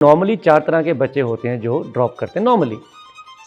Normally 4 तरह के बच्चे होते हैं जो ड्रॉप करते हैं नॉर्मली।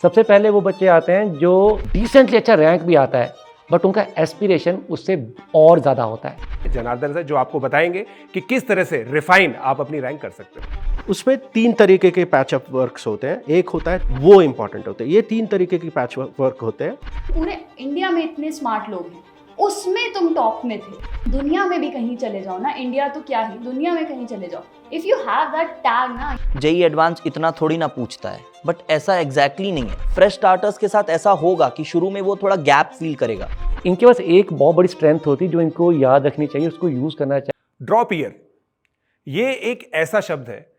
सबसे पहले वो बच्चे आते हैं जो डिसेंटली अच्छा रैंक भी आता है, बट उनका एस्पिरेशन उससे और ज़्यादा होता है। जनार्दन से जो आपको बताएंगे कि किस तरह से रिफाइन आप अपनी रैंक कर सकते हो। उसमें 3 तरीके के पैच अप वर्क्स होते हैं। एक होता है वो इंपॉर्टेंट होते हैं, ये 3 तरीके के पैच वर्क होते हैं। पूरे इंडिया में इतने स्मार्ट लोग हैं, उसमें तुम टॉप में थे। दुनिया में भी कहीं चले जाओ ना, इंडिया तो क्या ही, दुनिया में कहीं चले जाओ, if you have that tag ना। जेई एडवांस इतना थोड़ी ना पूछता है, बट ऐसा एग्जैक्टली नहीं है। फ्रेश स्टार्टर्स के साथ ऐसा होगा कि शुरू में वो थोड़ा गैप फील करेगा। इनके पास एक बहुत बड़ी स्ट्रेंथ होती है जो इनको याद रखनी चाहिए, उसको यूज़ करना चाहिए। ड्रॉप ईयर, ये एक ऐसा शब्द है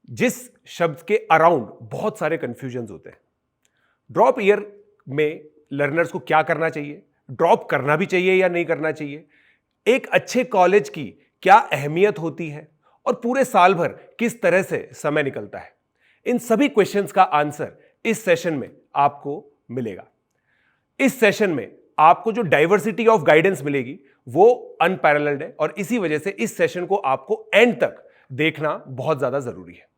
जिस शब्द के अराउंड बहुत सारे कंफ्यूजन्स होते हैं। ड्रॉप ईयर में लर्नर्स को क्या करना चाहिए, ड्रॉप करना भी चाहिए या नहीं करना चाहिए, एक अच्छे कॉलेज की क्या अहमियत होती है और पूरे साल भर किस तरह से समय निकलता है, इन सभी क्वेश्चंस का आंसर इस सेशन में आपको मिलेगा। इस सेशन में आपको जो डाइवर्सिटी ऑफ गाइडेंस मिलेगी वो अनपैरेलल्ड है और इसी वजह से इस सेशन को आपको एंड तक देखना बहुत ज्यादा जरूरी है।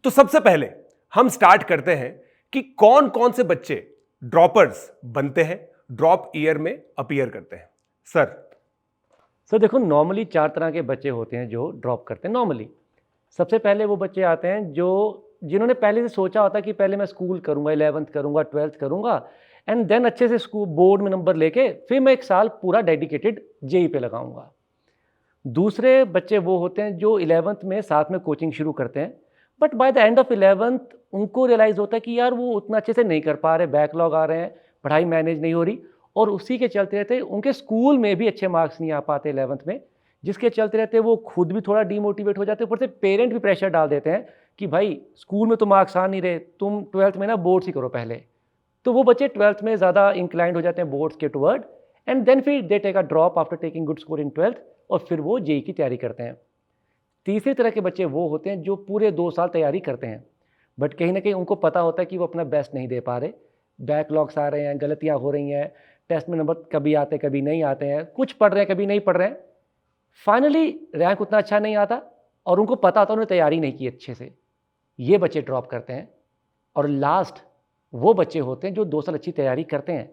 तो सबसे पहले हम स्टार्ट करते हैं कि कौन कौन से बच्चे ड्रॉपर्स बनते हैं, ड्रॉप ईयर में अपीयर करते हैं। सर देखो, नॉर्मली 4 तरह के बच्चे होते हैं जो ड्रॉप करते हैं नॉर्मली। सबसे पहले वो बच्चे आते हैं जो जिन्होंने पहले से सोचा होता कि पहले मैं स्कूल करूंगा, 11th करूंगा, 12th करूंगा, एंड देन अच्छे से स्कूल बोर्ड में नंबर लेके फिर मैं एक साल पूरा डेडिकेटेड जेई पे लगाऊंगा। दूसरे बच्चे वो होते हैं जो 11th में साथ में कोचिंग शुरू करते हैं, but by the end of 11th उनको रियलाइज़ होता है कि यार वो उतना अच्छे से नहीं कर पा रहे, बैकलॉग आ रहे हैं, पढ़ाई मैनेज नहीं हो रही, और उसी के चलते रहते उनके स्कूल में भी अच्छे मार्क्स नहीं आ पाते 11th में, जिसके चलते रहते वो खुद भी थोड़ा डीमोटिवेट हो जाते हैं। ऊपर से पेरेंट भी प्रेशर डाल देते हैं कि भाई स्कूल में तो मार्क्स आ नहीं रहे, तुम 12th में ना बोर्ड्स ही करो पहले। तो वो बच्चे 12th में ज़्यादा इंक्लाइंड हो जाते हैं बोर्ड्स के टुवर्ड, एंड देन फिर they take a drop after taking good score in 12th, और फिर वो जेई की तैयारी करते हैं। तीसरे तरह के बच्चे वो होते हैं जो पूरे 2 साल तैयारी करते हैं, बट कहीं ना कहीं उनको पता होता है कि वो अपना बेस्ट नहीं दे पा रहे, बैकलॉग्स आ रहे हैं, गलतियां हो रही हैं, टेस्ट में नंबर कभी आते कभी नहीं आते हैं, कुछ पढ़ रहे हैं कभी नहीं पढ़ रहे हैं, फाइनली रैंक उतना अच्छा नहीं आता और उनको पता होता उन्होंने तैयारी नहीं की अच्छे से। ये बच्चे ड्रॉप करते हैं। और लास्ट वो बच्चे होते हैं जो 2 साल अच्छी तैयारी करते हैं,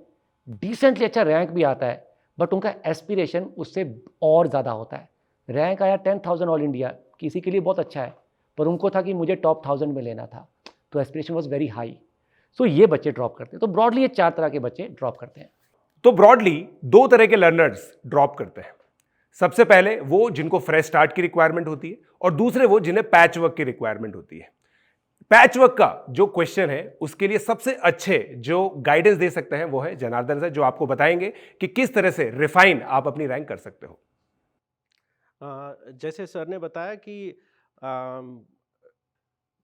डिसेंटली अच्छा रैंक भी आता है, बट उनका एस्पिरेशन उससे और ज़्यादा होता है। रैंक आया 10,000 ऑल इंडिया, किसी के लिए बहुत अच्छा है, पर उनको था कि मुझे टॉप 1000 में लेना था, तो एस्पिरेशन वॉज वेरी हाई। सो ये बच्चे ड्रॉप करते हैं। तो ब्रॉडली ये 4 तरह के बच्चे ड्रॉप करते हैं। तो ब्रॉडली 2 तरह के लर्नर्स ड्रॉप करते हैं। सबसे पहले वो जिनको फ्रेश स्टार्ट की रिक्वायरमेंट होती है और दूसरे वो जिन्हें पैच वर्क की रिक्वायरमेंट होती है। पैच वर्क का जो क्वेश्चन है उसके लिए सबसे अच्छे जो गाइडेंस दे सकते हैं वो है जनार्दन सर, जो आपको बताएंगे कि किस तरह से रिफाइन आप अपनी रैंक कर सकते हो। जैसे सर ने बताया कि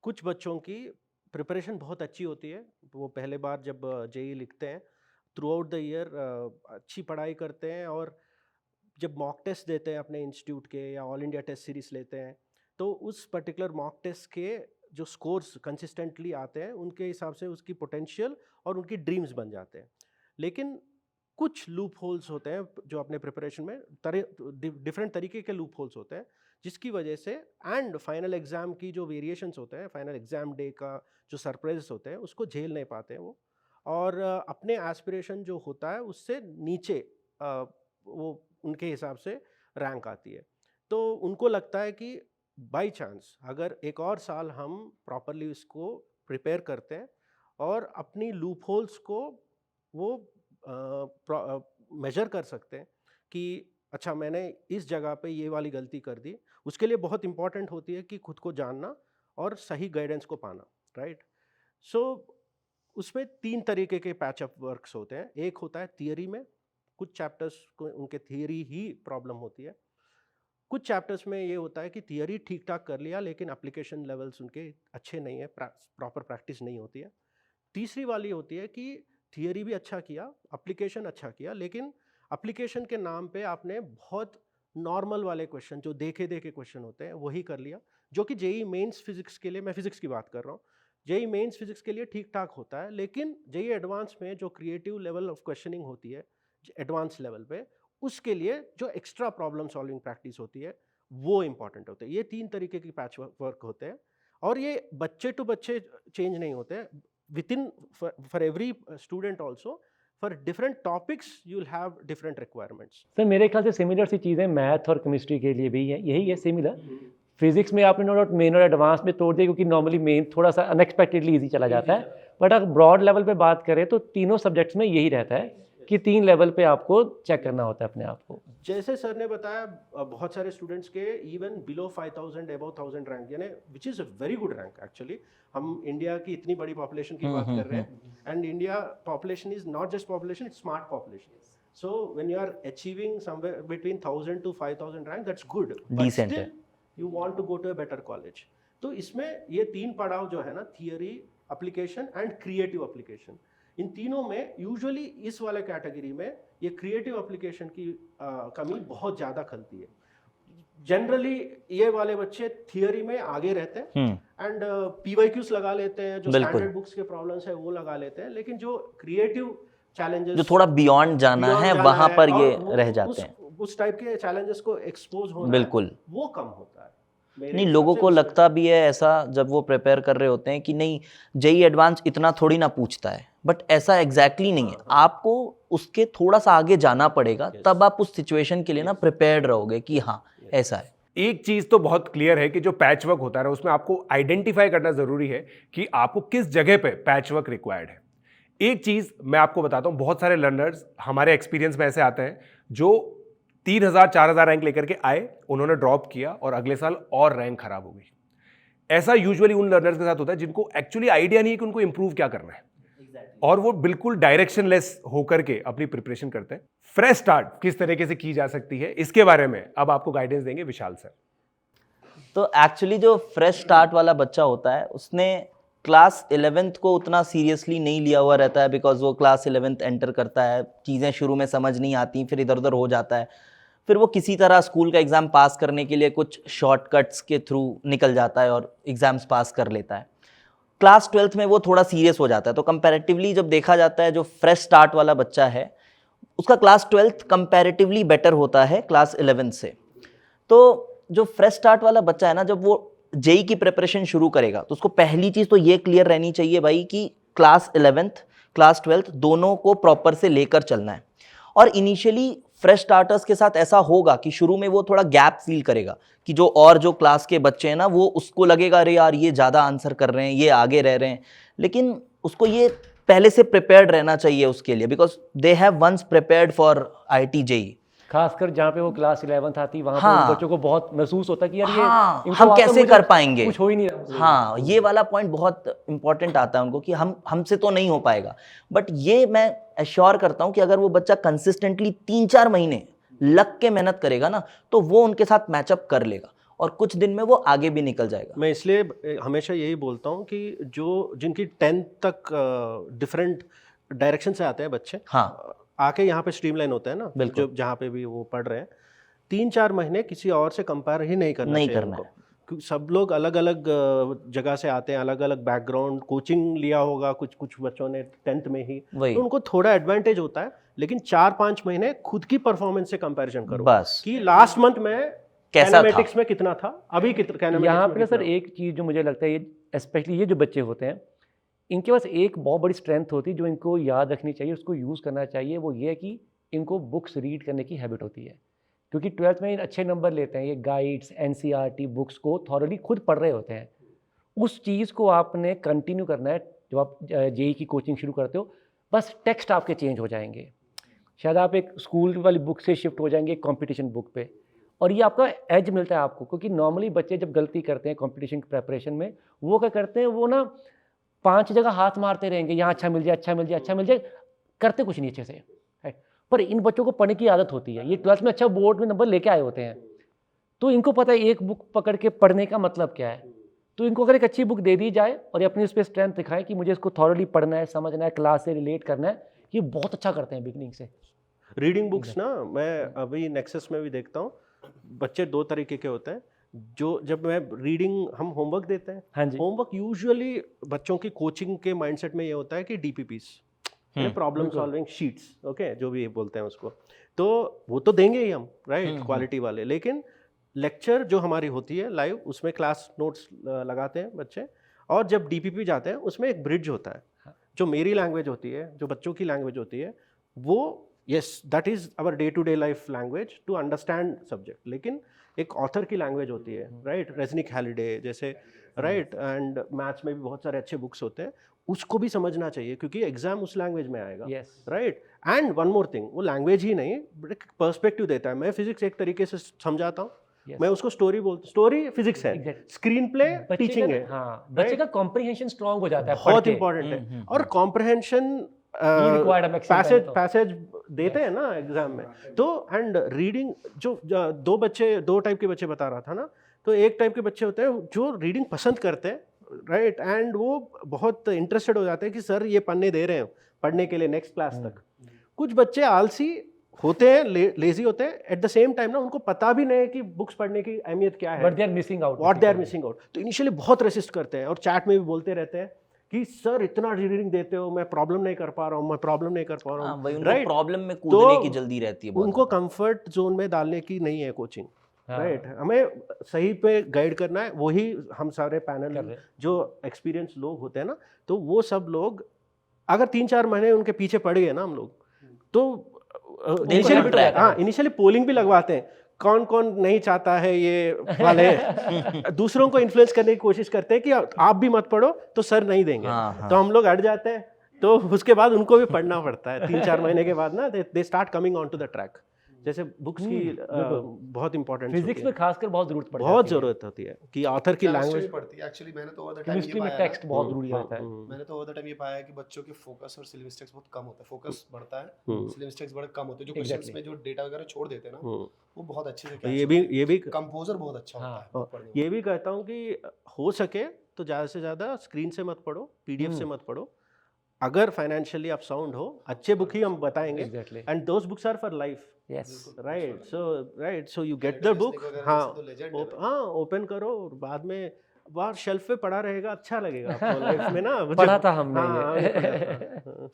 कुछ बच्चों की प्रिपरेशन बहुत अच्छी होती है। वो पहले बार जब जेई लिखते हैं, थ्रू आउट द ईयर अच्छी पढ़ाई करते हैं, और जब मॉक टेस्ट देते हैं अपने इंस्टीट्यूट के या ऑल इंडिया टेस्ट सीरीज लेते हैं, तो उस पर्टिकुलर मॉक टेस्ट के जो स्कोर्स कंसिस्टेंटली आते हैं उनके हिसाब से उसकी पोटेंशियल और उनकी ड्रीम्स बन जाते हैं। लेकिन कुछ लूप होल्स होते हैं जो अपने प्रिपरेशन में डिफरेंट तरीके के लूप होल्स होते हैं, जिसकी वजह से एंड फाइनल एग्जाम की जो वेरिएशंस होते हैं, फाइनल एग्जाम डे का जो सरप्राइजेस होते हैं, उसको झेल नहीं पाते हैं वो, और अपने एस्पिरेशन जो होता है उससे नीचे वो उनके हिसाब से रैंक आती है। तो उनको लगता है कि बाय चांस अगर एक और साल हम प्रॉपरली इसको प्रिपेयर करते हैं और अपनी लूप होल्स को वो मेजर कर सकते हैं कि अच्छा मैंने इस जगह पे ये वाली गलती कर दी, उसके लिए बहुत इंपॉर्टेंट होती है कि खुद को जानना और सही गाइडेंस को पाना, राइट। सो उसमें 3 तरीके के पैच अप वर्क्स होते हैं। एक होता है थियरी में, कुछ चैप्टर्स को उनके थियरी ही प्रॉब्लम होती है। कुछ चैप्टर्स में ये होता है कि थियरी ठीक ठाक कर लिया लेकिन एप्लीकेशन लेवल्स उनके अच्छे नहीं है, प्रॉपर प्रैक्टिस नहीं होती है। तीसरी वाली होती है कि थियरी भी अच्छा किया, एप्लीकेशन अच्छा किया, लेकिन एप्लीकेशन के नाम पे आपने बहुत नॉर्मल वाले क्वेश्चन जो देखे देखे क्वेश्चन होते हैं वही कर लिया, जो कि जेई मेंस फिजिक्स के लिए, मैं फिजिक्स की बात कर रहा हूँ, जेई मेंस फिजिक्स के लिए ठीक ठाक होता है, लेकिन जेई एडवांस में जो क्रिएटिव लेवल ऑफ क्वेश्चनिंग होती है एडवांस लेवल पे, उसके लिए जो एक्स्ट्रा प्रॉब्लम सॉल्विंग प्रैक्टिस होती है वो इंपॉर्टेंट होते हैं। ये 3 तरीके की पैच वर्क होते हैं और ये बच्चे टू बच्चे चेंज नहीं होते, with in for every student also, for different topics you will have different requirements. Sir मेरे ख्याल से सिमिलर सी चीज़ें मैथ और केमिस्ट्री के लिए भी है, यही है सिमिलर। फिजिक्स में आपने नो डाउट मेन और एडवांस में तोड़ दिया, क्योंकि नॉर्मली मेन थोड़ा सा अनएक्सपेक्टेडली इजी चला जाता है, बट अगर ब्रॉड लेवल पे बात करें तो तीनों सब्जेक्ट्स में यही रहता है कि 3 लेवल पे आपको चेक करना होता है अपने आप को। जैसे सर ने बताया, बहुत सारे स्टूडेंट्स के इवन बिलो 5000 अबव 1000 रैंक, यानी which is a very good rank actually. हम इंडिया की इतनी बड़ी पॉपुलेशन की बात कर रहे हैं, and India population is not just population, it's smart population. So when you are achieving somewhere between 1000 to 5000 rank, that's good, Decent है। You want to go to a better college. तो इसमें ये 3 पड़ाव जो है ना, theory, application and creative application, इन तीनों में यूजुअली इस वाले कैटेगरी में ये क्रिएटिव एप्लीकेशन की कमी बहुत ज़्यादा खलती है। जनरली ये वाले बच्चे थियरी में आगे रहते हैं एंड PYQs लगा लेते हैं, जो स्टैंडर्ड बुक्स के प्रॉब्लम्स है वो लगा लेते हैं, लेकिन जो क्रिएटिव चैलेंजेस, जो थोड़ा बियॉन्ड जाना है, वहां पर ये रह जाते हैं। उस टाइप के चैलेंजेस को एक्सपोज होना, बिल्कुल, वो कम होता है। नहीं, लोगों को लगता भी है ऐसा जब वो प्रिपेयर कर रहे होते हैं कि नहीं जेई एडवांस इतना थोड़ी ना पूछता है, बट ऐसा एग्जैक्टली नहीं है। आपको उसके थोड़ा सा आगे जाना पड़ेगा, तब आप उस सिचुएशन के लिए ना प्रिपेयर्ड रहोगे कि हाँ ऐसा है। एक चीज तो बहुत क्लियर है कि जो पैच वर्क होता है ना, उसमें आपको आइडेंटिफाई करना जरूरी है कि आपको किस जगह पे पैच वर्क रिक्वायर्ड है। एक चीज मैं आपको बताता हूं, बहुत सारे लर्नर्स हमारे एक्सपीरियंस में ऐसे आते हैं जो 3000 4000 रैंक लेकर के आए, उन्होंने ड्रॉप किया और अगले साल और रैंक खराब हो गई। ऐसा यूजुअली उन लर्नर्स के साथ होता है जिनको एक्चुअली आइडिया नहीं है कि उनको इंप्रूव क्या करना है, और वो बिल्कुल डायरेक्शनलेस होकर के अपनी प्रिपरेशन करते हैं। फ्रेश स्टार्ट किस तरीके से की जा सकती है, इसके बारे में अब आपको गाइडेंस देंगे विशाल सर। तो एक्चुअली जो फ्रेश स्टार्ट वाला बच्चा होता है, उसने क्लास 11th को उतना सीरियसली नहीं लिया हुआ रहता है, बिकॉज वो क्लास 11th एंटर करता है, चीज़ें शुरू में समझ नहीं आती, फिर इधर उधर हो जाता है, फिर वो किसी तरह स्कूल का एग्ज़ाम पास करने के लिए कुछ शॉर्टकट्स के थ्रू निकल जाता है और एग्ज़ाम्स पास कर लेता है। क्लास 12th में वो थोड़ा सीरियस हो जाता है। तो कंपैरेटिवली जब देखा जाता है, जो फ्रेश स्टार्ट वाला बच्चा है उसका क्लास 12th कंपैरेटिवली बेटर होता है क्लास 11th से। तो जो फ्रेश स्टार्ट वाला बच्चा है ना, जब वो जेई की प्रिपरेशन शुरू करेगा तो उसको पहली चीज़ तो ये क्लियर रहनी चाहिए भाई कि क्लास 11th क्लास 12th दोनों को प्रॉपर से लेकर चलना है। और इनिशियली फ्रेश स्टार्टर्स के साथ ऐसा होगा कि शुरू में वो थोड़ा गैप फील करेगा कि जो क्लास के बच्चे हैं ना, वो उसको लगेगा अरे यार ये ज़्यादा आंसर कर रहे हैं, ये आगे रह रहे हैं, लेकिन उसको ये पहले से प्रिपेयर्ड रहना चाहिए उसके लिए, because they have once prepared for IIT JEE. खासकर जहाँ पे वो क्लास 11th आती, वहाँ हाँ, पे बच्चों को बहुत महसूस होता है कि यार ये इनको हम आता, कैसे मुझे कर पाएंगे, कुछ हो ही नहीं रहा। हाँ, ये वाला पॉइंट बहुत इंपॉर्टेंट आता है उनको कि हमसे तो नहीं हो पाएगा। बट ये मैं एश्योर करता हूँ कि अगर वो बच्चा कंसिस्टेंटली 3-4 महीने लग के मेहनत करेगा ना, तो वो उनके साथ मैचअप कर लेगा और कुछ दिन में वो आगे भी निकल जाएगा। मैं इसलिए हमेशा यही बोलता हूँ कि जिनकी 10th तक डिफरेंट डायरेक्शन से आते हैं बच्चे, हाँ, आके यहाँ पे स्ट्रीमलाइन होता है ना, बिल्कुल, जो जहाँ पे भी वो पढ़ रहे हैं, 3-4 महीने किसी और से कंपेयर ही नहीं करना चाहिए उनको। क्योंकि सब लोग अलग अलग जगह से आते हैं, अलग अलग बैकग्राउंड, कोचिंग लिया होगा कुछ बच्चों ने 10th में ही, तो उनको थोड़ा एडवांटेज होता है। लेकिन 4-5 महीने खुद की परफॉर्मेंस से कंपैरिजन करो बस कि लास्ट मंथ में कैनेमेटिक्स में कितना था, अभी कितना। यहाँ पे सर एक चीज़ जो मुझे लगता है, ये स्पेशली ये जो बच्चे होते हैं, इनके पास एक बहुत बड़ी स्ट्रेंथ होती है जो इनको याद रखनी चाहिए, उसको यूज़ करना चाहिए। वो ये है कि इनको बुक्स रीड करने की हैबिट होती है, क्योंकि 12th में अच्छे नंबर लेते हैं, ये गाइड्स NCERT बुक्स को थॉरली खुद पढ़ रहे होते हैं। उस चीज़ को आपने कंटिन्यू करना है। जब आप जेई की कोचिंग शुरू करते हो, बस टेक्स्ट आपके चेंज हो जाएंगे, शायद आप एक स्कूल वाली बुक से शिफ्ट हो जाएंगे कॉम्पिटिशन बुक पे, और ये आपका एज मिलता है आपको। क्योंकि नॉर्मली बच्चे जब गलती करते हैं कॉम्पिटिशन की प्रेपरेशन में, वो क्या करते हैं, वो ना 5 जगह हाथ मारते रहेंगे, यहाँ अच्छा मिल जाए, अच्छा मिल जाए, अच्छा मिल जाए, करते कुछ नहीं अच्छे से, राइट। पर इन बच्चों को पढ़ने की आदत होती है, ये 12th में अच्छा बोर्ड में नंबर लेके आए होते हैं, तो इनको पता है एक बुक पकड़ के पढ़ने का मतलब क्या है। तो इनको अगर एक अच्छी बुक दे दी जाए और ये अपनी उस पर स्ट्रेंथ दिखाएं कि मुझे इसको थॉरली पढ़ना है, समझना है, क्लास से रिलेट करना है, ये बहुत अच्छा करते हैं बिगनिंग से। रीडिंग बुक्स ना, मैं अभी नेक्सस में भी देखता हूँ, बच्चे 2 तरीके के होते हैं। जब मैं रीडिंग, हम होमवर्क देते हैं, हाँ जी, होमवर्क यूजुअली बच्चों की कोचिंग के माइंडसेट में ये होता है कि DPPs, problem solving sheets, okay, जो भी बोलते हैं उसको, तो वो तो देंगे ही हम, राइट, क्वालिटी वाले। लेकिन लेक्चर जो हमारी होती है लाइव, उसमें क्लास नोट्स लगाते हैं बच्चे, और जब डीपीपी जाते हैं उसमें एक ब्रिज होता है, हाँ। जो मेरी लैंग्वेज होती है, जो बच्चों की लैंग्वेज होती है, वो yes that is our day to day life language to understand subject. लेकिन एक ऑथर की लैंग्वेज होती है, राइट, रेजनिक हैलिडे जैसे, राइट, एंड मैथ्स में भी बहुत सारे अच्छे बुक्स होते हैं, उसको भी समझना चाहिए क्योंकि एग्जाम उस लैंग्वेज में आएगा, yes right. And one more thing, वो लैंग्वेज ही नहीं, एक पर्सपेक्टिव देता है। मैं फिजिक्स एक तरीके से समझाता हूँ, मैं उसको स्टोरी बोलता, स्टोरी फिजिक्स है, Exactly. स्क्रीन प्ले बच्चे टीचिंग का है, हाँ, बच्चे का कॉम्प्रिहेंशन स्ट्रांग हो जाता है पढ़ बहुत के। इंपॉर्टेंट है। और कॉम्प्रहेंशन required है maximum पैसेज time तो। पैसेज देते हैं ना एग्जाम में, तो एंड रीडिंग जो दो टाइप के बच्चे बता रहा था ना, तो एक टाइप के बच्चे होते हैं जो रीडिंग पसंद करते हैं, राइट, एंड वो बहुत इंटरेस्टेड हो जाते हैं कि सर ये पन्ने दे रहे हैं पढ़ने के लिए नेक्स्ट क्लास तक। कुछ बच्चे आलसी होते हैं, लेजी होते हैं, एट द सेम टाइम ना उनको पता भी नहीं है कि बुक्स पढ़ने की अहमियत क्या है, but they are missing out, what they are missing out. तो इनिशियली बहुत रेसिस्ट करते हैं और चैट में भी बोलते रहते हैं कि सर इतना रीडिंग देते हो, मैं प्रॉब्लम नहीं कर पा रहा हूँ, मैं प्रॉब्लम नहीं कर पा रहा हूँ, वही उनको राइट। प्रॉब्लम में कूदने की जल्दी रहती है बहुत उनको ज़्यादा। कंफर्ट जोन में डालने की नहीं है कोचिंग, हाँ। राइट। हमें सही पे गाइड करना है, वही हम सारे कर पैनल रहे हैं। जो एक्सपीरियंस लोग होते हैं ना, तो वो सब लोग अगर 3-4 महीने उनके पीछे पड़ गए ना हम लोग, तो on track. इनिशियली पोलिंग भी लगवाते हैं, कौन कौन नहीं चाहता है ये वाले दूसरों को इन्फ्लुएंस करने की कोशिश करते हैं कि आप भी मत पढ़ो तो सर नहीं देंगे। हाँ, हाँ। तो हम लोग अड़ जाते हैं, तो उसके बाद उनको भी पढ़ना पड़ता है। 3-4 महीने के बाद ना they start coming on to the track. जैसे बुक्स की बहुत इंपॉर्टेंट फिजिक्स में खासकर बहुत जरूरत पड़ती है, बहुत जरूरत होती है कि ऑथर की Chemistry लैंग्वेज। भी पढ़ती है एक्चुअली। मैंने तो ओवर द टाइम ये केमिस्ट्री में पाया टेक्स्ट ना, बहुत जरूरी होता है। मैंने तो ओवर द टाइम ये पाया है कि बच्चों के फोकस और सिली मिस्टेक्स बहुत कम होता है। फोकस बढ़ता है, सिली मिस्टेक्स बड़े कम होते हैं। जो क्वेश्चंस Exactly. में जो डेटा वगैरह छोड़ देते हैं ना, वो बहुत अच्छे से ये भी कंपोजर बहुत अच्छा होता है हाँ, पढ़ने में। ये भी कहता हूँ कि हो सके तो ज़्यादा से ज़्यादा स्क्रीन से मत पढ़ो, पीडीएफ से मत पढ़ो। अगर फाइनेंशियली आप साउंड हो, अच्छे बुक ही हम बताएंगे, Exactly. And those books are for life, yes right. So you get the Legend book, Snake वगैरह हाँ जैसे तो legend है भाई। हाँ, ओपन करो और बाद में बाहर शेल्फ पे पड़ा रहेगा, अच्छा लगेगा आपको लाइफ में ना। पढ़ा था हमने हाँ, ये। पढ़ा था।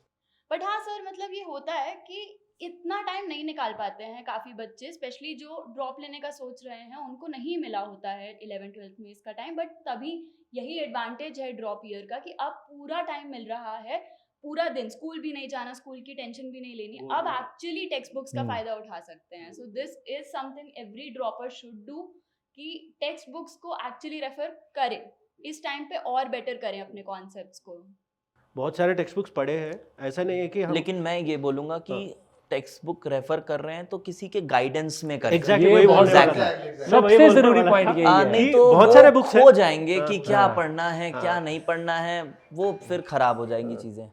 बट हाँ सर, मतलब ये होता है कि इतना टाइम नहीं निकाल पाते हैं काफ़ी बच्चे, स्पेशली जो ड्रॉप लेने का सोच रहे हैं, उनको नहीं मिला होता है 11th-12th में इसका टाइम। बट तभी यही एडवांटेज है ड्रॉप ईयर का कि अब पूरा टाइम मिल रहा है, पूरा दिन स्कूल भी नहीं जाना, स्कूल की टेंशन भी नहीं लेनी, अब एक्चुअली टेक्स्ट बुक्स का फ़ायदा उठा सकते हैं। So this is something every dropper should do, कि टेक्स्ट बुक्स को एक्चुअली रेफर करें, इस टाइम पे और बेटर करें अपने कॉन्सेप्ट्स को। बहुत सारे टेक्स्ट बुक्स पढ़े हैं, ऐसा नहीं है कि हम लेकिन मैं ये बोलूंगा कि टेक्स्ट बुक रेफर कर रहे हैं तो किसी के गाइडेंस में करें। एग्जैक्टली ये वही बहुत बोलने वाला exactly. था। Exactly. मैं वही सबसे बोलने जरूरी वाला पॉइंट था। यही है। नहीं कि तो बहुत वो सारे बुक्स खो हैं। जाएंगे कि क्या हाँ। पढ़ना है क्या नहीं पढ़ना है, वो फिर खराब हो जाएंगी चीजें।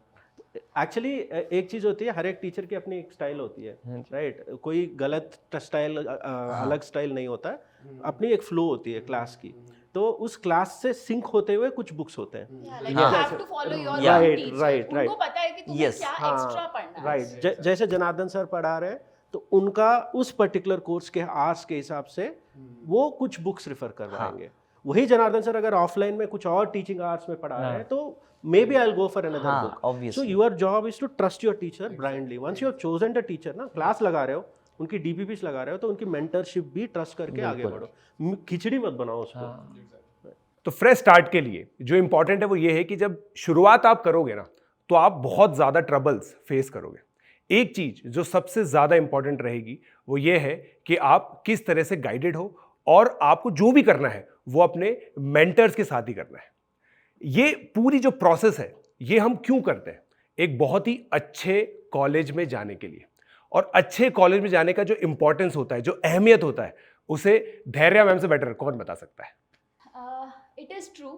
एक्चुअली एक चीज होती है, हर एक टीचर की अपनी एक स्टाइल होती है, राइट। कोई गलत स्टाइल, अलग स्टाइल नहीं होता है, अपनी एक फ्लो होती है क्लास की। तो उस क्लास से सिंक होते हुए कुछ बुक्स होते हैं, like हाँ. you have to follow your Yeah. own Right, teacher. right, right. उनको पता है कि तुम्हें Yes. क्या हाँ, एक्स्ट्रा पढ़ना है। राइट। जैसे जनार्दन सर पढ़ा रहे हैं, तो उनका उस पर्टिकुलर कोर्स के आर्ट्स के हिसाब से वो कुछ बुक्स रेफर करवाएंगे। वही जनार्दन सर अगर ऑफलाइन में कुछ और टीचिंग आर्ट्स में पढ़ा रहे हैं, तो may be I will go for another हाँ, book. So obviously. Your job is to trust your teacher blindly. Once you have chosen the teacher ना, क्लास लगा रहे हो, उनकी डीपीपीस लगा रहे हो, तो उनकी मेंटरशिप भी ट्रस्ट करके आगे बढ़ो, खिचड़ी मत बनाओ उसको। तो फ्रेश स्टार्ट के लिए जो इंपॉर्टेंट है वो ये है कि जब शुरुआत आप करोगे ना, तो आप बहुत ज़्यादा ट्रबल्स फेस करोगे। एक चीज़ जो सबसे ज़्यादा इंपॉर्टेंट रहेगी वो ये है कि आप किस तरह से गाइडेड हो, और आपको जो भी करना है वो अपने मेंटर्स के साथ ही करना है। ये पूरी जो प्रोसेस है, ये हम क्यों करते हैं? एक बहुत ही अच्छे कॉलेज में जाने के लिए। और अच्छे कॉलेज में जाने का जो इंपॉर्टेंस होता है, जो अहमियत होता है, उसे धैर्य मैम से बेटर कौन बता सकता है? इट इज़ ट्रू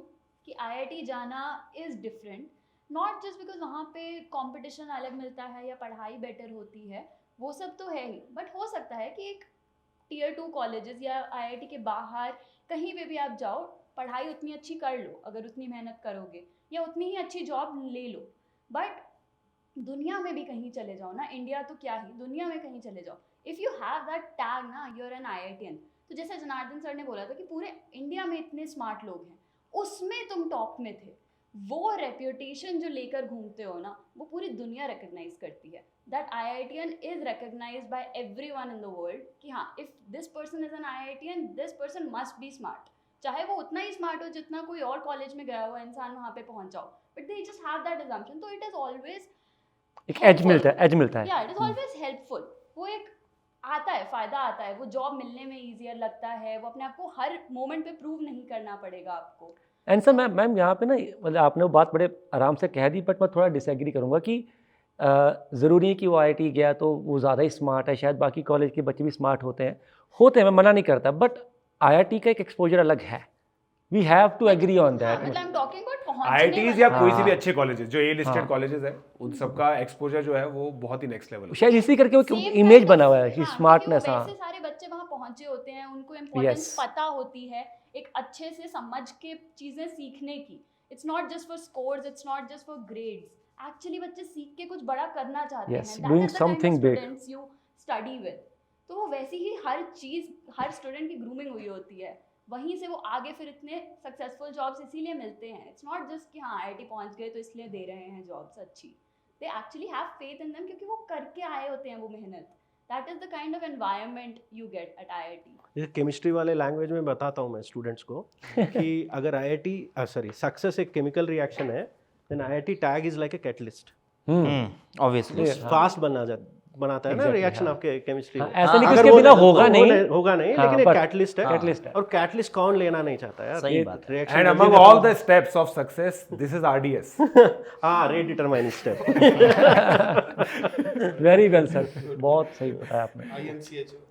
कि IIT जाना is different, not just because वहाँ पे कंपटीशन अलग मिलता है या पढ़ाई बेटर होती है, वो सब तो है ही। बट हो सकता है कि एक Tier 2 कॉलेजेस या IIT के बाहर कहीं पे भी आप जाओ, पढ़ाई उतनी अच्छी कर लो अगर उतनी मेहनत करोगे, या उतनी ही अच्छी जॉब ले लो। बट दुनिया में भी कहीं चले जाओ ना, इंडिया तो क्या ही, दुनिया में कहीं चले जाओ, if you have that tag ना, यू आर एन IITian। तो जैसे जनार्दन सर ने बोला था कि पूरे इंडिया में इतने स्मार्ट लोग हैं, उसमें तुम टॉप में थे, वो रेप्यूटेशन जो लेकर घूमते हो ना, वो पूरी दुनिया रिकग्नाइज करती है। That IITian is recognised by everyone in the world कि हाँ, if this person is an IITian, this person must be smart. चाहे वो उतना ही स्मार्ट हो जितना कोई और कॉलेज में गया हुआ इंसान वहाँ पे पहुंचा हो, but they just have that assumption. तो इट इज ऑलवेज एक एज मिलता है, एज मिलता है। या इट इज ऑलवेज हेल्पफुल। वो एक आता है, फायदा आता है, वो जॉब मिलने में ईजियर लगता है, वो अपने आप को हर मोमेंट पे प्रूव नहीं करना पड़ेगा आपको। एंड सर मैम यहाँ पे ना, मतलब आपने वो बात बड़े आराम से कह दी, बट मैं थोड़ा डिसएग्री करूँगा कि ज़रूरी है कि वो IIT गया तो वो ज़्यादा ही स्मार्ट है। शायद बाकी कॉलेज के बच्चे भी स्मार्ट होते हैं, मैं मना नहीं करता, बट IIT का एक एक्सपोजर अलग है। We have to agree on that. मतलब आई एम टॉकिंग अबाउट पहुंचने IITs या कोई सी भी हाँ। अच्छे कॉलेजेस जो A लिस्टेड हाँ। कॉलेजेस है, उन सबका एक्सपोजर जो है वो बहुत ही नेक्स्ट लेवल है। शायद इसी करके वो Same इमेज kind बना of- हुआ है कि हाँ, स्मार्टनेस। क्योंकि वो हाँ, वैसे सारे बच्चे वहाँ पहुंचे होते हैं, उनको इम्पोर्टेंस Yes. पता होती है एक अच्छे से समझ के चीजें सीखने की। It's not just for scores, it's not just for grades. Actually बच्चे सीख के कुछ बड़ा करना चाहते Yes, हैं। doing something big. Students you study with, तो वो वैसी ही हर चीज, हर स्टूडेंट की ग्रूमिंग हुई होती है। वहीं से वो आगे फिर इतने सक्सेसफुल जॉब्स इसीलिए मिलते हैं। इट्स नॉट जस्ट कि हाँ IIT पहुंच गए तो इसलिए दे रहे हैं जॉब्स अच्छी। They actually have faith in them, क्योंकि वो करके आए होते हैं वो मेहनत। That is the kind of environment you get at IIT। ये केमिस्ट्री वाले लैंग्वेज में बताता हूँ मैं स्टूडेंट्स को कि अगर सक्सेस एक केमिकल रिएक्शन है, then IIT tag is like a catalyst. Obviously. Fast बनाता है ना Exactly, रिएक्शन हाँ। आपके केमिस्ट्री में। ऐसा नहीं कि अगर उसके वो बिना होगा नहीं। होगा नहीं, हाँ, लेकिन एक but- कैटलिस्ट है। Catalyst है। और कैटलिस्ट कौन लेना नहीं चाहता यार? सही बात है। Reaction And among all the steps of success, this is RDS. हाँ, rate determining step. Very well sir, बहुत सही बताया आपने। IMCHO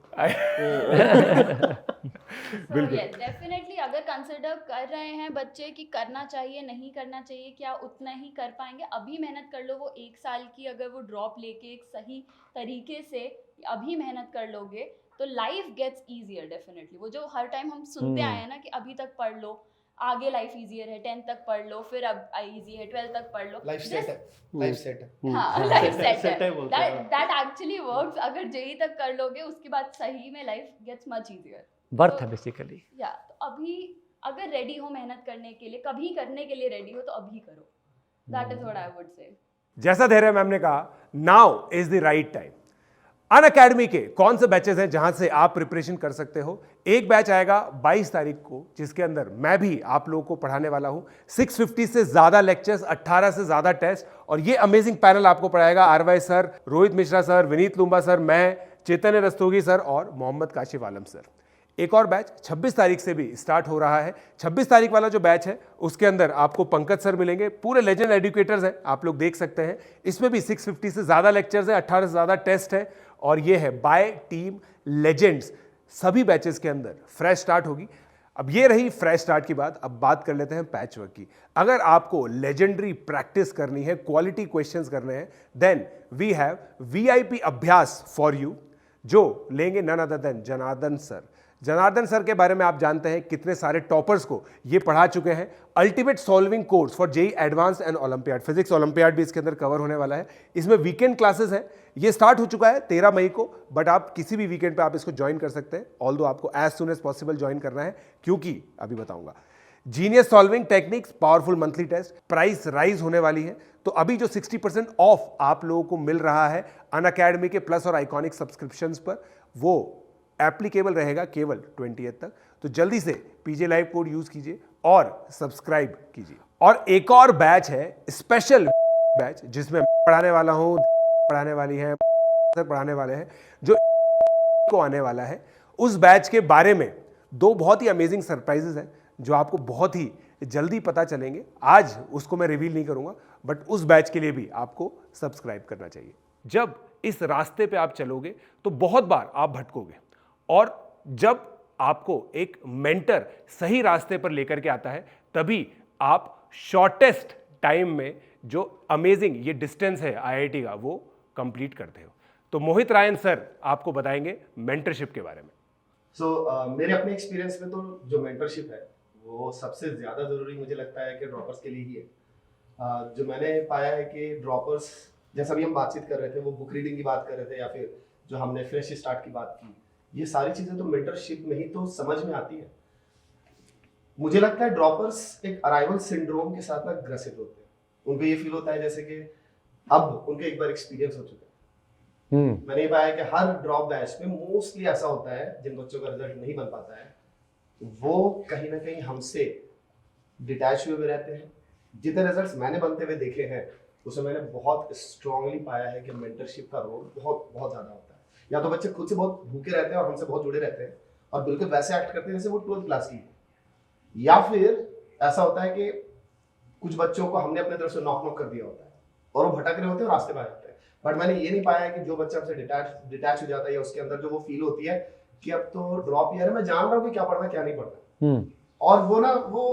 बिल्कुल। डेफिनेटली अगर कंसिडर कर रहे हैं बच्चे कि करना चाहिए नहीं करना चाहिए, क्या उतना ही कर पाएंगे, अभी मेहनत कर लो। वो 1 साल की अगर वो ड्रॉप लेके एक सही तरीके से अभी मेहनत कर लोगे तो लाइफ गेट्स ईजियर डेफिनेटली। वो जो हर टाइम हम सुनते आए हैं ना कि अभी तक पढ़ लो, आगे लाइफ ईजियर है, 10th तक पढ़ लो, फिर अब इजी है, 12th तक पढ़ लो। लाइफ सेट है, लाइफ सेट है। हाँ, लाइफ सेट Set है है। बोलते हैं। That actually works. अगर JEE तक कर लोगे उसके बाद सही में life gets much easier. Worth है बेसिकली। या तो अभी अगर रेडी हो मेहनत करने के लिए, कभी करने के लिए रेडी हो तो अभी करो। That is what I would say. जैसा धैर्य मैम ने कहा, now is the right time. Unacademy के कौन से बैचेस हैं जहां से आप प्रिपरेशन कर सकते हो? एक बैच आएगा 22 तारीख को, जिसके अंदर मैं भी आप लोगों को पढ़ाने वाला हूं। 650 से ज्यादा लेक्चर्स, 18 से ज्यादा टेस्ट, और ये अमेजिंग पैनल आपको पढ़ाएगा RY sir, Rohit Mishra sir, Vineet Lumba sir, मैं, चैतन्य रस्तोगी सर और मोहम्मद काशिफ आलम सर। एक और बैच 26 तारीख से भी स्टार्ट हो रहा है। 26 तारीख वाला जो बैच है उसके अंदर आपको पंकज सर मिलेंगे, पूरे लेजेंड एजुकेटर्स हैं, आप लोग देख सकते हैं। इसमें भी 650 से ज़्यादा लेक्चर्स हैं, 18 से ज़्यादा टेस्ट है, और ये है बाय टीम लेजेंड्स। सभी बैचेस के अंदर फ्रेश स्टार्ट होगी। अब ये रही फ्रेश स्टार्ट की बात। अब बात कर लेते हैं पैच वर्क की। अगर आपको लेजेंडरी प्रैक्टिस करनी है, क्वालिटी क्वेश्चंस करने हैं, then we have VIP Abhyas for you, जो लेंगे none other than Janardan sir. Janardan sir के बारे में आप जानते हैं, कितने सारे टॉपर्स को ये पढ़ा चुके हैं। Ultimate solving course for JEE advance and olympiad, physics olympiad भी इसके अंदर कवर होने वाला है। इसमें वीकेंड क्लासेस हैं, ये स्टार्ट हो चुका है 13 मई को, बट आप किसी भी वीकेंड पे आप इसको ज्वाइन कर सकते हैं। ऑल्दो आपको as soon as possible join करना है, क्योंकि अभी बताऊंगा। Genius solving techniques, powerful monthly test, price rise होने वाली है। तो अभी जो 60% ऑफ आप लोगों को मिल रहा है अनअकैडमी के प्लस और आइकॉनिक सब्सक्रिप्शंस पर, वो एप्लीकेबल रहेगा केवल 20th तक। तो जल्दी से PJ लाइव कोड यूज कीजिए और सब्सक्राइब कीजिए। और एक और बैच है, स्पेशल बैच, जिसमें पढ़ाने वाला हूं, पढ़ाने वाली है, पढ़ाने वाले हैं, जो को आने वाला है। उस बैच के बारे में 2 बहुत ही अमेजिंग सरप्राइजेस हैं जो आपको बहुत ही जल्दी पता चलेंगे। आज उसको मैं रिवील नहीं करूंगा, बट उस बैच के लिए भी आपको सब्सक्राइब करना चाहिए। जब इस रास्ते पे आप चलोगे तो बहुत बार आप भटकोगे, और जब आपको एक मेंटर सही रास्ते पर लेकर के आता है, तभी आप शॉर्टेस्ट टाइम में जो अमेजिंग ये डिस्टेंस है IIT का, वो कंप्लीट करते हो। तो मोहित रायन सर आपको बताएंगे मेंटरशिप के बारे में। मेरे अपने एक्सपीरियंस में तो जो मेंटरशिप है वो सबसे ज़्यादा ज़रूरी मुझे लगता है कि ड्रॉपर्स के लिए ही है। जो मैंने पाया है कि ड्रॉपर्स, जैसा भी हम बातचीत कर रहे थे, वो बुक रीडिंग की बात कर रहे थे, या फिर जो हमने फ्रेश स्टार्ट की बात की, ये सारी चीज़ें तो मेंटरशिप में ही तो समझ में आती है। मुझे लगता है ड्रॉपर्स एक अराइवल सिंड्रोम के साथ ना ग्रसित होते हैं। उनको ये फील होता है जैसे कि अब उनके एक बार एक्सपीरियंस हो चुका है। मैंने ये पाया कि हर ड्रॉप बैच में मोस्टली ऐसा होता है जिन बच्चों का रिजल्ट नहीं बन पाता है वो कहीं ना कहीं हमसे डिटैच हुए रहते हैं। जितने रिजल्ट्स मैंने बनते हुए देखे हैं उसमें मैंने बहुत स्ट्रांगली पाया है कि मेंटरशिप का रोल बहुत बहुत ज़्यादा होता है। या तो बच्चे खुद से बहुत भूखे रहते हैं और हमसे बहुत जुड़े रहते हैं और बिल्कुल वैसे एक्ट करते हैं जैसे वो 12th क्लास की है, या फिर ऐसा होता है कि कुछ बच्चों को हमने अपने तरफ से नॉक कर दिया होता है और वो भटक रहे होते हैं और रास्ते पर आ जाते हैं। बट मैंने ये नहीं पाया कि जो बच्चा हमसे डिटैच हो जाता है या उसके अंदर जो वो फील होती है कि अब तो ड्रॉप ईयर है, मैं जान रहा हूँ कि क्या पढ़ना क्या नहीं पढ़ना, और वो ना वो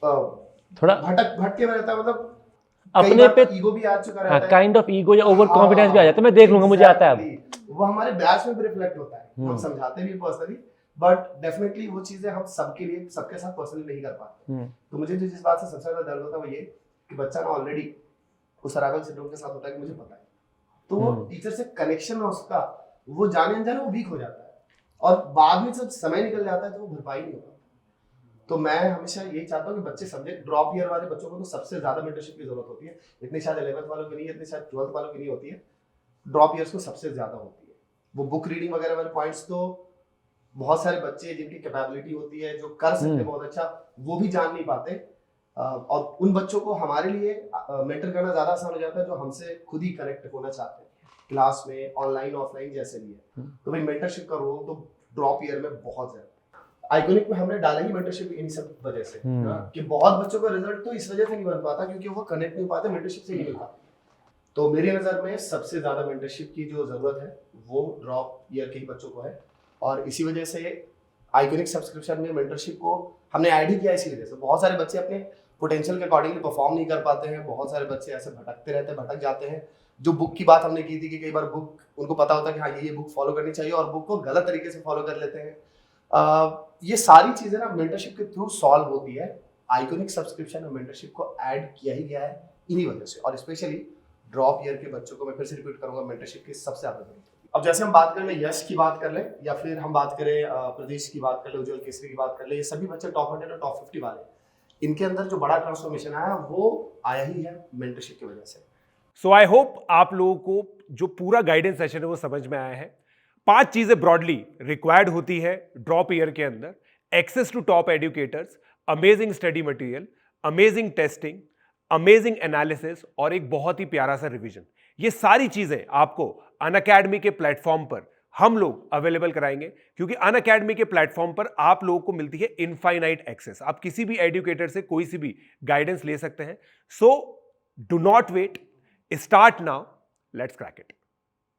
थोड़ा भटके में रहता है। मतलब अपने पे ईगो भी आ चुका रहता है, काइंड ऑफ ईगो या ओवर कॉन्फिडेंस भी आ जाता है, मैं देख लूंगा मुझे आता है अब। वो हमारे बैच में भी रिफ्लेक्ट होता है, हम समझाते भी पर्सनली, बट डेफिनेटली वो चीजें हम सबके लिए सबके साथ पर्सनली नहीं कर पाते। तो मुझे जिस बात से सबसे ज्यादा दर्द होता है वो ये कि बच्चा ना ऑलरेडी उस अराइवल सिंड्रोम के साथ होता है कि मुझे पता है, तो वो टीचर से कनेक्शन है उसका, वो जाने अनजाने वो वीक हो जाता है और बाद में जब समय निकल जाता है तो वो भरपाई नहीं होता। तो मैं हमेशा यही चाहता हूँ कि बच्चे समझे ड्रॉप ईयर वाले बच्चों को तो सबसे ज्यादा मेंटरशिप की जरूरत होती है। इतनी शायद 11th वालों की नहीं है, इतनी शायद 12th वालों की नहीं होती है, ड्रॉप ईयर्स को सबसे ज्यादा होती है। वो बुक रीडिंग वगैरह वाले पॉइंट्स तो बहुत सारे बच्चे जिनकी कैपेबिलिटी होती है जो कर सकते हैं बहुत अच्छा, वो भी जान नहीं पाते, और उन बच्चों को हमारे लिए मेंटर करना ज्यादा आसान हो जाता है जो हमसे खुद ही कनेक्ट होना चाहते हैं, क्लास में ऑनलाइन ऑफलाइन जैसे भी है। तो भाई मेंटरशिप का रोल तो ड्रॉप ईयर में बहुत ज्यादा। आइकॉनिक में हमने डाला ही मेंटरशिप इन सब वजह से कि बहुत बच्चों का रिजल्ट तो इस वजह से नहीं बन पाता क्योंकि वो कनेक्ट नहीं पाते, मेंटरशिप से नहीं मिल पाती। तो मेरी नज़र में सबसे ज़्यादा मेंटरशिप की जो ज़रूरत है वो ड्रॉप ईयर के ही बच्चों को है, और इसी वजह से आइकॉनिक सब्सक्रिप्शन में मेंटरशिप को हमने ऐड ही किया। इसी वजह से बहुत सारे बच्चे अपने पोटेंशियल के अकॉर्डिंगली परफॉर्म नहीं कर पाते हैं, बहुत सारे बच्चे ऐसे भटकते रहते हैं, भटक जाते हैं। जो बुक की बात हमने की थी कि कई बार बुक उनको पता होता है कि हाँ ये बुक फॉलो करनी चाहिए और बुक को गलत तरीके से फॉलो कर लेते हैं। ये सारी चीज़ें ना मेंटरशिप के थ्रू सॉल्व होती है। आइकॉनिक सब्सक्रिप्शन में मेंटरशिप को ऐड किया ही गया है इन्हीं वजह से, और स्पेशली ड्रॉप ईयर के बच्चों को मैं फिर से रिपीट करूंगा मेंटरशिप की सबसे ज़्यादा जरूरत है। अब जैसे हम बात कर ले यश की बात कर ले या फिर हम बात करें प्रदेश की बात कर ले, उज्जवल केसरी की बात कर ले, ये सभी बच्चे टॉप 100 और टॉप 50 वाले, इनके अंदर जो बड़ा ट्रांसफॉर्मेशन आया वो आया ही है मेंटरशिप की वजह से। सो आई होप आप लोगों को जो पूरा गाइडेंस सेशन है वो समझ में आया है। 5 चीजें ब्रॉडली रिक्वायर्ड होती है ड्रॉप ईयर के अंदर: access to top educators, amazing study material, amazing testing, amazing analysis और एक बहुत ही प्यारा सा रिवीजन। ये सारी चीजें आपको अनअकैडमी के प्लेटफॉर्म पर हम लोग अवेलेबल कराएंगे, क्योंकि अनअकैडमी के प्लेटफॉर्म पर आप लोगों को मिलती है इनफाइनाइट एक्सेस। आप किसी भी एजुकेटर से कोई सी भी गाइडेंस ले सकते हैं। So do not wait, start now, let's crack it.